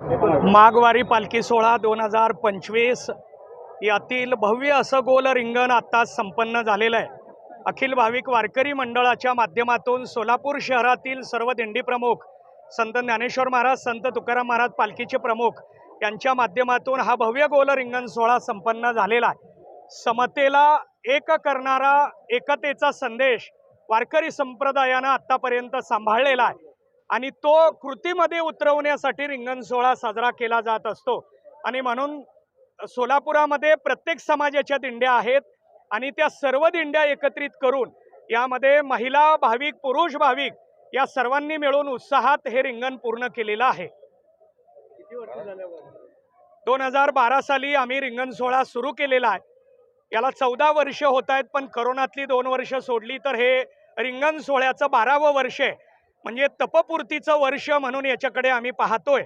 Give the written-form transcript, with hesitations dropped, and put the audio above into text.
माघवारी पालखी सोहळा 2025 यातील भव्य असं गोल रिंगण आता संपन्न झालेलं आहे। अखिल भाविक वारकरी मंडळाच्या माध्यमातून सोलापूर शहरातील सर्व दिंडी प्रमुख, संत ज्ञानेश्वर महाराज, संत तुकाराम महाराज पालखीचे प्रमुख यांच्या माध्यमातून हा भव्य गोल रिंगण सोहळा संपन्न झालेला आहे। समतेला एक करणारा, एकतेचा संदेश वारकरी संप्रदायानं आतापर्यंत सांभाळलेला आहे आणि तो कृतीमध्ये उतरवण्यासाठी रिंगण सोहळा साजरा केला जात असतो। आणि म्हणून सोलापुरामध्ये प्रत्येक समाजाच्या दिंड्या आहेत आणि त्या सर्व दिंड्या एकत्रित करून यामध्ये महिला भाविक, पुरुष भाविक या सर्वांनी मिळून उत्साहात हे रिंगण पूर्ण केलेलं आहे। 2012 साली आम्ही रिंगण सोहळा सुरू केलेला आहे। याला 14 वर्ष होत आहेत, पण कोरोनातली 2 वर्ष सोडली तर हे रिंगण सोहळ्याचं 12वं वर्ष आहे। म्हणजे तपपूर्तीचं वर्ष म्हणून याच्याकडे आम्ही पाहतोय।